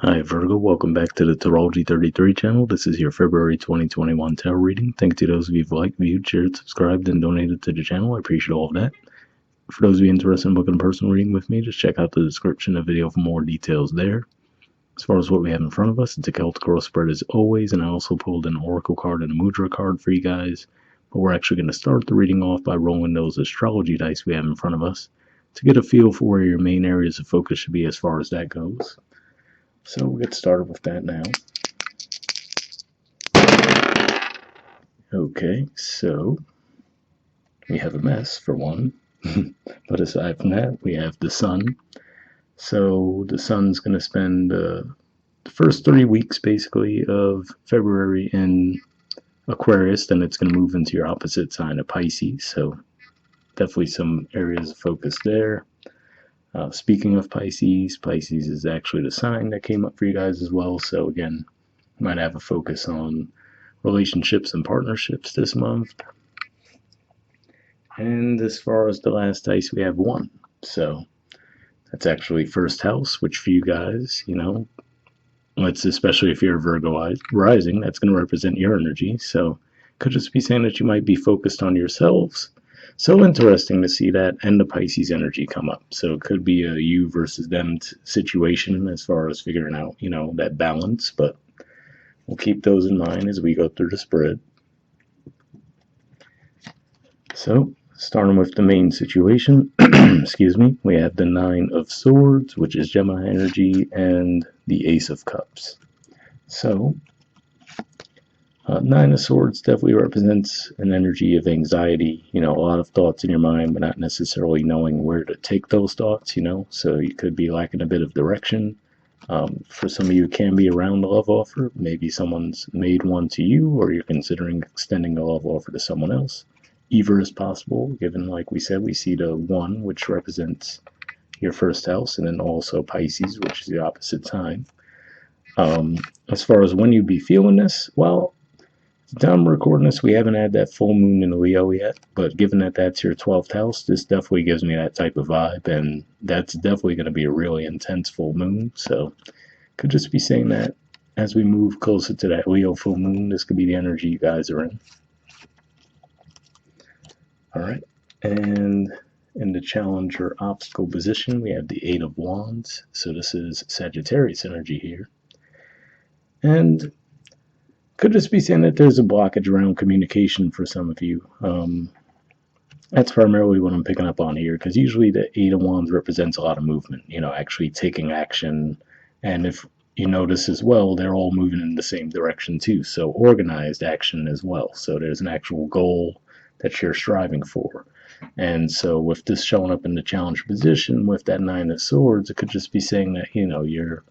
Hi Virgo, welcome back to the Astrology 33 channel. This is your February 2021 tarot reading. Thanks to those of you who've liked, viewed, shared, subscribed, and donated to the channel. I appreciate all of that. For those of you interested in booking a personal reading with me, just check out the description of the video for more details there. As far as what we have in front of us, it's a Celtic Cross spread as always, and I also pulled an Oracle card and a Mudra card for you guys. But we're actually going to start the reading off by rolling those astrology dice we have in front of us to get a feel for where your main areas of focus should be as far as that goes. So we'll get started with that now. Okay, so we have a mess for one, but aside from that, we have the sun. So the sun's going to spend the first 3 weeks basically of February in Aquarius, then it's going to move into your opposite sign of Pisces. So definitely some areas of focus there. Speaking of Pisces, Pisces is actually the sign that came up for you guys as well. So again, might have a focus on relationships and partnerships this month. And as far as the last dice, we have 1. So that's actually first house, which for you guys, let's, especially if you're a Virgo rising, that's going to represent your energy. So could just be saying that you might be focused on yourselves. So interesting to see that and the Pisces energy come up. So it could be a you versus them situation as far as figuring out, that balance. But we'll keep those in mind as we go through the spread. So starting with the main situation, excuse me, we have the 9 of Swords, which is Gemini energy, and the Ace of Cups. So 9 of Swords definitely represents an energy of anxiety, a lot of thoughts in your mind, but not necessarily knowing where to take those thoughts, so you could be lacking a bit of direction. For some of you, it can be around a love offer. Maybe someone's made one to you, or you're considering extending a love offer to someone else. Either is possible, given, like we said, we see the 1, which represents your first house, and then also Pisces, which is the opposite sign. As far as when you'd be feeling this, well, the time we're recording this, we haven't had that full moon in Leo yet, but given that that's your 12th house, this definitely gives me that type of vibe, and that's definitely going to be a really intense full moon. So could just be saying that as we move closer to that Leo full moon, this could be the energy you guys are in. All right, and in the challenger obstacle position, we have the 8 of Wands. So this is Sagittarius energy here. And could just be saying that there's a blockage around communication for some of you. That's primarily what I'm picking up on here, because usually the 8 of Wands represents a lot of movement, actually taking action. And if you notice as well, they're all moving in the same direction too. So organized action as well. So there's an actual goal that you're striving for. And so with this showing up in the challenge position with that 9 of Swords, it could just be saying that, you're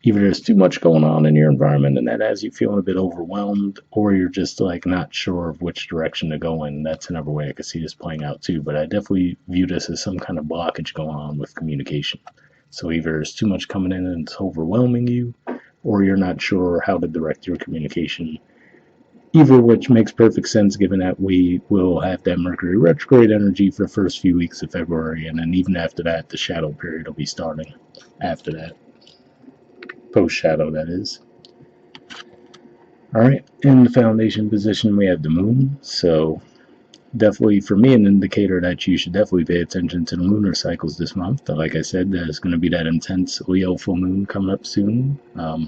either there's too much going on in your environment and that has you feeling a bit overwhelmed, or you're just like not sure of which direction to go in. That's another way I could see this playing out too. But I definitely view this as some kind of blockage going on with communication. So either there's too much coming in and it's overwhelming you, or you're not sure how to direct your communication. Either which makes perfect sense given that we will have that Mercury retrograde energy for the first few weeks of February, and then even after that, the shadow period will be starting after that. Post-shadow, that is. Alright, in the foundation position, we have the moon, so definitely for me an indicator that you should definitely pay attention to the lunar cycles this month. Like I said, there's going to be that intense Leo full moon coming up soon.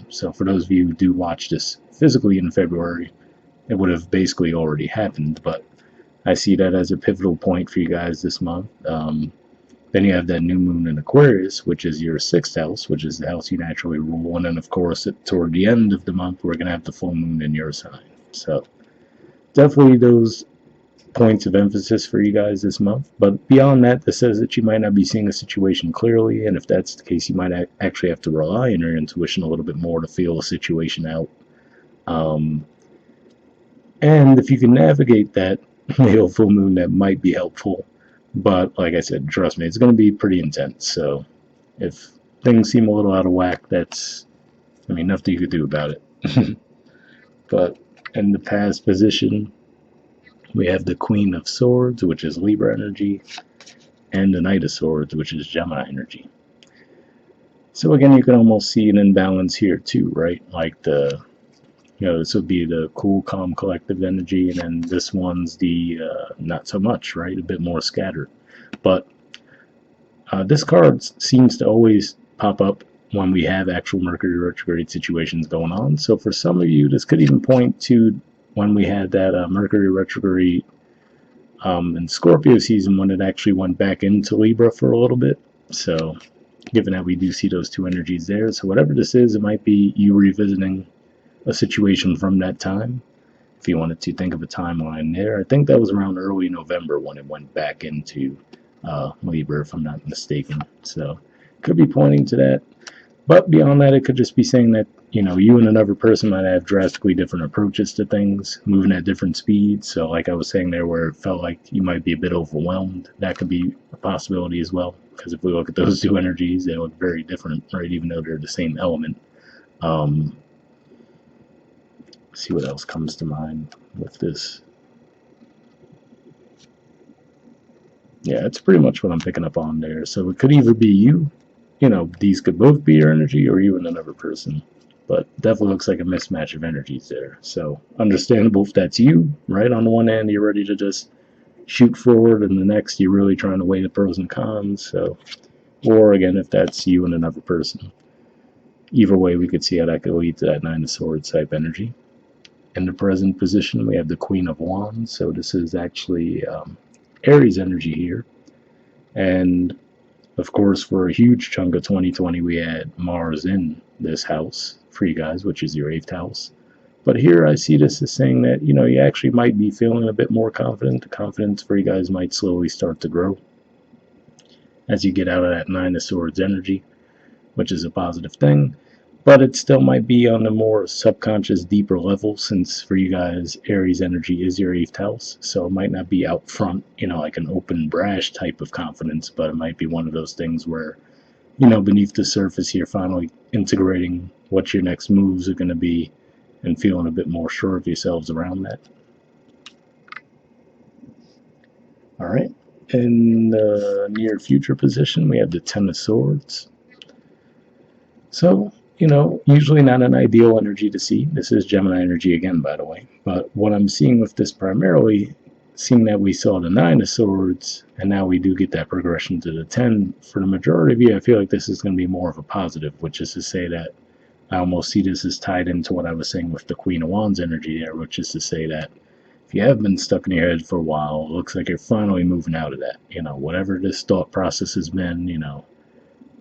So for those of you who do watch this physically in February, it would have basically already happened, but I see that as a pivotal point for you guys this month. Then you have that new moon in Aquarius, which is your 6th house, which is the house you naturally rule. And then, of course, toward the end of the month, we're going to have the full moon in your sign. So definitely those points of emphasis for you guys this month. But beyond that, this says that you might not be seeing a situation clearly. And if that's the case, you might actually have to rely on your intuition a little bit more to feel a situation out. And if you can navigate that Leo full moon, that might be helpful. But like I said, trust me, it's going to be pretty intense. So if things seem a little out of whack, that's, nothing you could do about it. But in the past position, we have the Queen of Swords, which is Libra energy, and the Knight of Swords, which is Gemini energy. So again, you can almost see an imbalance here too, right? Like this would be the cool, calm, collective energy, and then this one's the not so much, right? A bit more scattered. But this card seems to always pop up when we have actual Mercury retrograde situations going on. So for some of you, this could even point to when we had that Mercury retrograde in Scorpio season when it actually went back into Libra for a little bit. So given that we do see those two energies there, so whatever this is, it might be you revisiting a situation from that time. If you wanted to think of a timeline there, I think that was around early November when it went back into Libra, if I'm not mistaken. So could be pointing to that. But beyond that, it could just be saying that, you and another person might have drastically different approaches to things, moving at different speeds. So, like I was saying there, where it felt like you might be a bit overwhelmed, that could be a possibility as well. Because if we look at those two energies, they look very different, right? Even though they're the same element. Um, see what else comes to mind with this. Yeah, it's pretty much what I'm picking up on there. So it could either be you, these could both be your energy, or you and another person. But definitely looks like a mismatch of energies there. So understandable if that's you, right? On the one hand, you're ready to just shoot forward, and the next, you're really trying to weigh the pros and cons. So, or again, if that's you and another person. Either way, we could see how that could lead to that Nine of Swords type energy. In the present position, we have the Queen of Wands. So this is actually Aries energy here. And of course, for a huge chunk of 2020, we had Mars in this house for you guys, which is your 8th house. But here I see this as saying that, you actually might be feeling a bit more confident. The confidence for you guys might slowly start to grow as you get out of that Nine of Swords energy, which is a positive thing. But it still might be on a more subconscious, deeper level, since for you guys, Aries energy is your 8th house. So it might not be out front, like an open, brash type of confidence, but it might be one of those things where, beneath the surface, you're finally integrating what your next moves are going to be and feeling a bit more sure of yourselves around that. All right. In the near future position, we have the Ten of Swords. So, usually not an ideal energy to see. This is Gemini energy again, by the way. But what I'm seeing with this primarily, seeing that we saw the Nine of Swords, and now we do get that progression to the 10, for the majority of you, I feel like this is going to be more of a positive, which is to say that I almost see this as tied into what I was saying with the Queen of Wands energy there, which is to say that if you have been stuck in your head for a while, it looks like you're finally moving out of that. Whatever this thought process has been,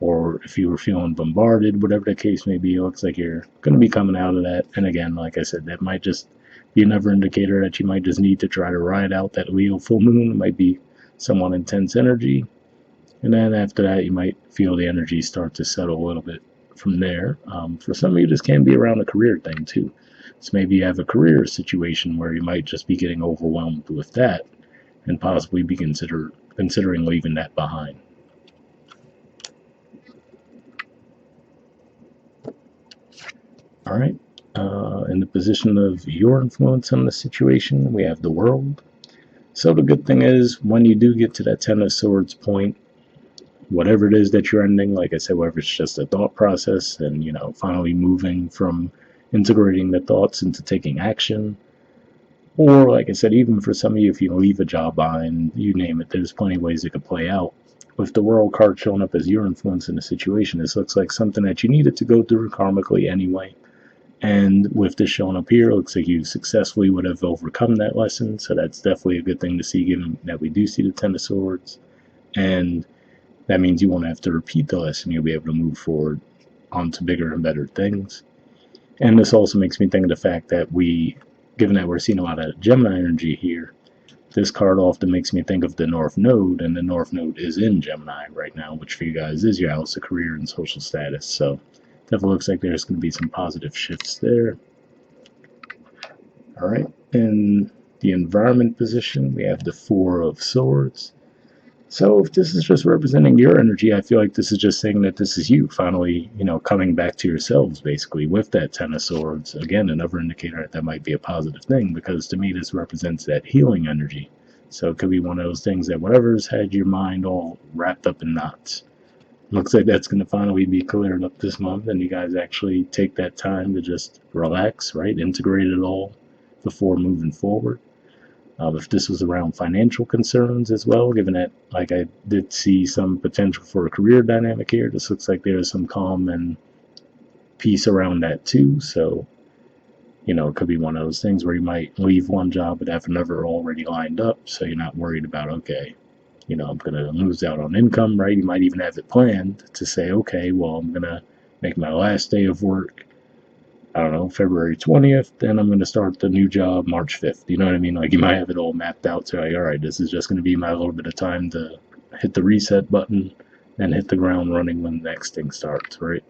or if you were feeling bombarded, whatever the case may be, it looks like you're going to be coming out of that. And again, like I said, that might just be another indicator that you might just need to try to ride out that Leo full moon. It might be somewhat intense energy. And then after that, you might feel the energy start to settle a little bit from there. For some of you, this can be around a career thing too. So maybe you have a career situation where you might just be getting overwhelmed with that and possibly be considering leaving that behind. All right. In the position of your influence on the situation, we have the World. So the good thing is, when you do get to that Ten of Swords point, whatever it is that you're ending, like I said, whether it's just a thought process and, finally moving from integrating the thoughts into taking action, or like I said, even for some of you, if you leave a job behind, you name it, there's plenty of ways it could play out. With the World card showing up as your influence in the situation, this looks like something that you needed to go through karmically anyway. And with this showing up here, it looks like you successfully would have overcome that lesson. So that's definitely a good thing to see, given that we do see the Ten of Swords. And that means you won't have to repeat the lesson. You'll be able to move forward onto bigger and better things. And this also makes me think of the fact that given that we're seeing a lot of Gemini energy here, this card often makes me think of the North Node, and the North Node is in Gemini right now, which for you guys is your house of career and social status. So definitely looks like there's going to be some positive shifts there. All right, in the environment position, we have the Four of Swords. So if this is just representing your energy, I feel like this is just saying that this is you finally, coming back to yourselves, basically, with that Ten of Swords. Again, another indicator that might be a positive thing, because to me, this represents that healing energy. So it could be one of those things that whatever's had your mind all wrapped up in knots, looks like that's going to finally be cleared up this month, and you guys actually take that time to just relax, right? Integrate it all before moving forward. If this was around financial concerns as well, given that, like, I did see some potential for a career dynamic here, this looks like there's some calm and peace around that too. So, it could be one of those things where you might leave one job but have another already lined up, so you're not worried about, okay, I'm going to lose out on income, right? You might even have it planned to say, okay, well, I'm going to make my last day of work, I don't know, February 20th, then I'm going to start the new job March 5th. You know what I mean? Like, you might have it all mapped out. So, like, all right, this is just going to be my little bit of time to hit the reset button and hit the ground running when the next thing starts, right?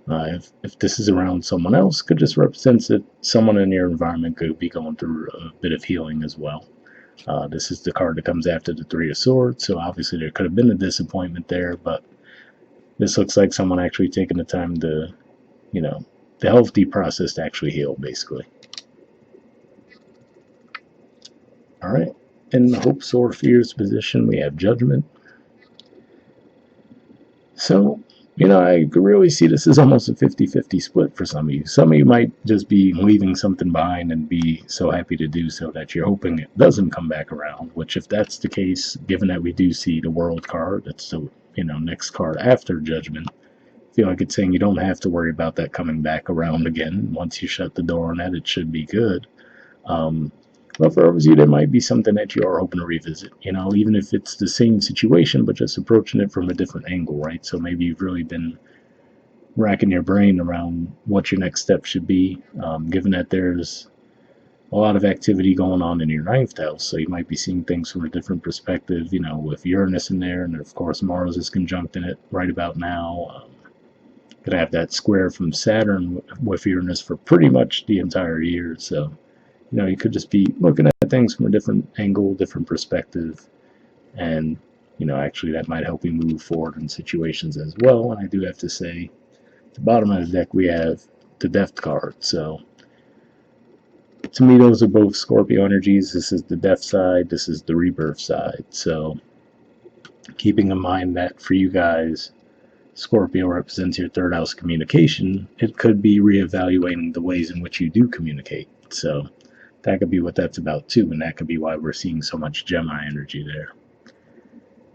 If this is around someone else, could just represent that someone in your environment could be going through a bit of healing as well. This is the card that comes after the Three of Swords, so obviously there could have been a disappointment there, but this looks like someone actually taking the time to, the healthy process to actually heal, basically. All right. In the hopes or fears position, we have Judgment. So, I could really see this as almost a 50-50 split for some of you. Some of you might just be leaving something behind and be so happy to do so that you're hoping it doesn't come back around, which, if that's the case, given that we do see the World card, that's the, next card after Judgment, I feel like it's saying you don't have to worry about that coming back around again. Once you shut the door on that, it should be good. But for others of you, there might be something that you are hoping to revisit, even if it's the same situation, but just approaching it from a different angle, right? So maybe you've really been racking your brain around what your next step should be, given that there's a lot of activity going on in your ninth house. So you might be seeing things from a different perspective, with Uranus in there, and of course Mars is conjunct in it right about now. Gonna have that square from Saturn with Uranus for pretty much the entire year. So, you could just be looking at things from a different angle, different perspective, and, actually that might help you move forward in situations as well. And I do have to say, at the bottom of the deck, we have the Death card. So, to me, those are both Scorpio energies. This is the Death side, this is the Rebirth side. So, keeping in mind that for you guys, Scorpio represents your third house communication, it could be reevaluating the ways in which you do communicate. So that could be what that's about too, and that could be why we're seeing so much Gemini energy there,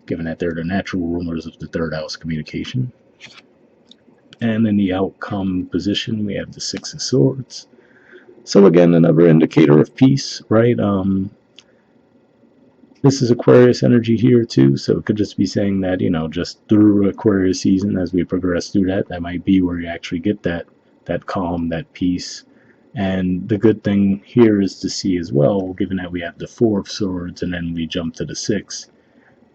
given that they're the natural rulers of the third house communication. And in the outcome position, we have the Six of Swords. So again, another indicator of peace, right? This is Aquarius energy here too, so it could just be saying that, just through Aquarius season, as we progress through that might be where you actually get that calm, that peace. And the good thing here is to see as well, given that we have the Four of Swords and then we jump to the Six,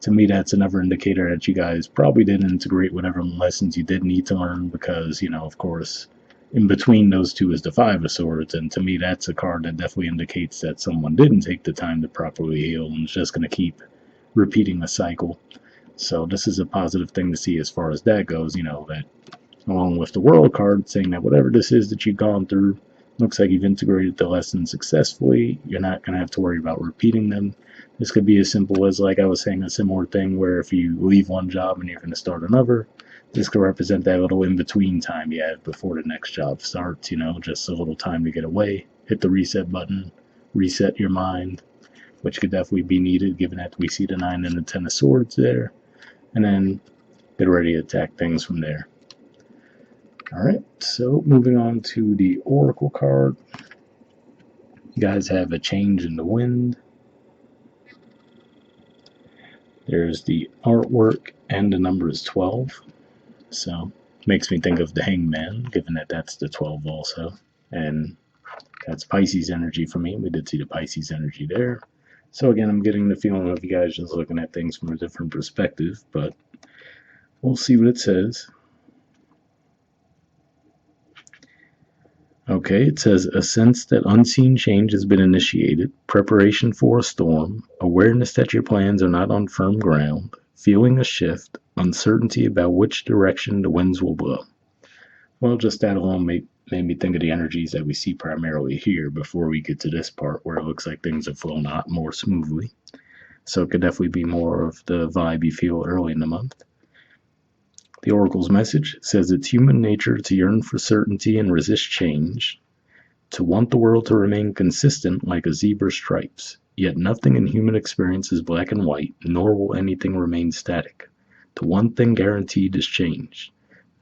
to me that's another indicator that you guys probably did integrate whatever lessons you did need to learn, because, of course, in between those two is the Five of Swords, and to me that's a card that definitely indicates that someone didn't take the time to properly heal and is just going to keep repeating the cycle. So this is a positive thing to see as far as that goes, that along with the World card saying that whatever this is that you've gone through, looks like you've integrated the lessons successfully. You're not going to have to worry about repeating them. This could be as simple as, like I was saying, a similar thing where if you leave one job and you're going to start another, this could represent that little in-between time you have before the next job starts, just a little time to get away, hit the reset button, reset your mind, which could definitely be needed given that we see the 9 and the 10 of Swords there, and then get ready to attack things from there. Alright, so moving on to the Oracle card. You guys have a change in the wind. There's the artwork, and the number is 12. So, makes me think of the Hangman, given that that's the 12 also. And that's Pisces energy for me. We did see the Pisces energy there. So again, I'm getting the feeling of you guys just looking at things from a different perspective, but we'll see what it says. Okay, it says a sense that unseen change has been initiated, preparation for a storm, awareness that your plans are not on firm ground, feeling a shift, uncertainty about which direction the winds will blow. Well, just that alone made me think of the energies that we see primarily here before we get to this part where it looks like things have flown out more smoothly. So it could definitely be more of the vibe you feel early in the month. The Oracle's message says it's human nature to yearn for certainty and resist change, to want the world to remain consistent like a zebra's stripes. Yet nothing in human experience is black and white, nor will anything remain static. The one thing guaranteed is change.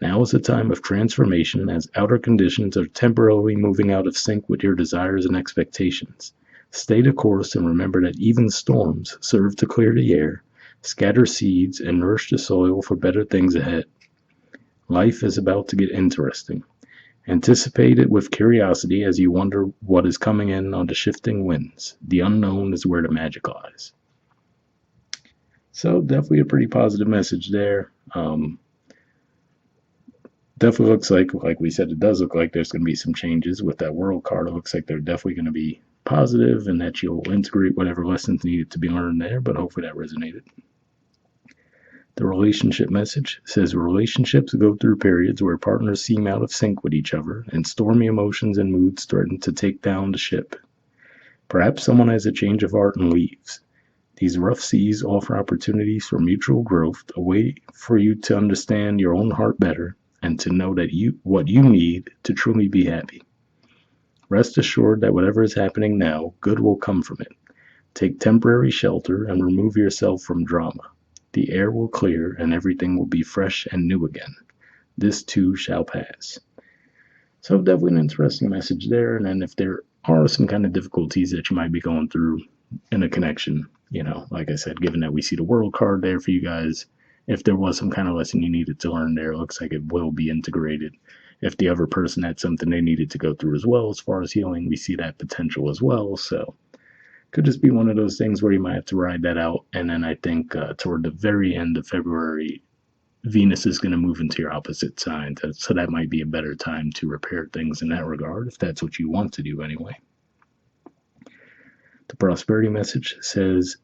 Now is a time of transformation as outer conditions are temporarily moving out of sync with your desires and expectations. Stay the course and remember that even storms serve to clear the air, scatter seeds, and nourish the soil for better things ahead. Life is about to get interesting. Anticipate it with curiosity as you wonder what is coming in on the shifting winds. The unknown is where the magic lies. So definitely a pretty positive message there. Definitely looks like we said, it does look like there's going to be some changes with that world card. It looks like they're definitely going to be positive and that you'll integrate whatever lessons needed to be learned there, but hopefully that resonated. The relationship message says relationships go through periods where partners seem out of sync with each other and stormy emotions and moods threaten to take down the ship. Perhaps someone has a change of heart and leaves. These rough seas offer opportunities for mutual growth, a way for you to understand your own heart better and to know that what you need to truly be happy. Rest assured that whatever is happening now, good will come from it. Take temporary shelter and remove yourself from drama. The air will clear and everything will be fresh and new again. This too shall pass. So definitely an interesting message there. And then if there are some kind of difficulties that you might be going through in a connection, like I said, given that we see the world card there for you guys, if there was some kind of lesson you needed to learn there, it looks like it will be integrated. If the other person had something they needed to go through as well as far as healing, we see that potential as well. So could just be one of those things where you might have to ride that out. And then I think toward the very end of February, Venus is going to move into your opposite sign. So that might be a better time to repair things in that regard, if that's what you want to do anyway. The prosperity message says,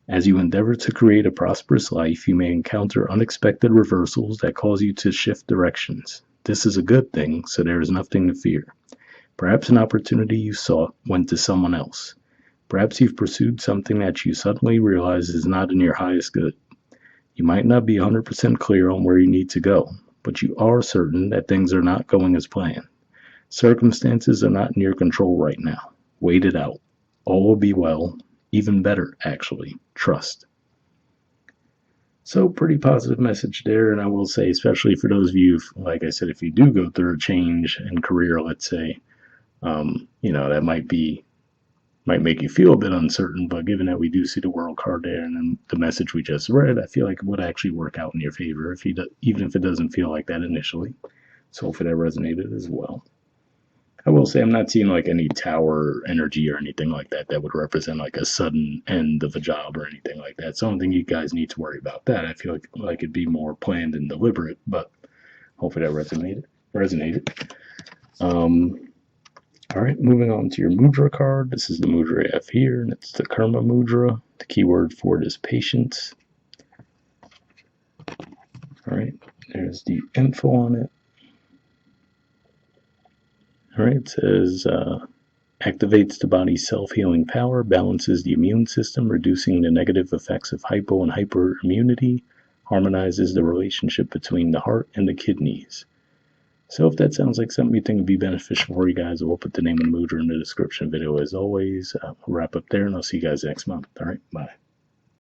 as you endeavor to create a prosperous life, you may encounter unexpected reversals that cause you to shift directions. This is a good thing, so there is nothing to fear. Perhaps an opportunity you sought went to someone else. Perhaps you've pursued something that you suddenly realize is not in your highest good. You might not be 100% clear on where you need to go, but you are certain that things are not going as planned. Circumstances are not in your control right now. Wait it out. All will be well. Even better, actually. Trust. So pretty positive message there, and I will say, especially for those of you, like I said, if you do go through a change in career, let's say, that might make you feel a bit uncertain, but given that we do see the world card there and then the message we just read, I feel like it would actually work out in your favor, even if it doesn't feel like that initially. So hopefully that resonated as well. I will say I'm not seeing like any tower energy or anything like that that would represent like a sudden end of a job or anything like that. So I don't think you guys need to worry about that. I feel like it'd be more planned and deliberate, but hopefully that resonated. All right, moving on to your Mudra card. This is the Mudra I have here, and it's the Kurma Mudra. The keyword for it is patience. All right, there's the info on it. All right, it says activates the body's self-healing power, balances the immune system, reducing the negative effects of hypo and hyperimmunity, harmonizes the relationship between the heart and the kidneys. So if that sounds like something you think would be beneficial for you guys, we'll put the name of the Mudra in the description video as always. We'll wrap up there, and I'll see you guys next month. All right, bye.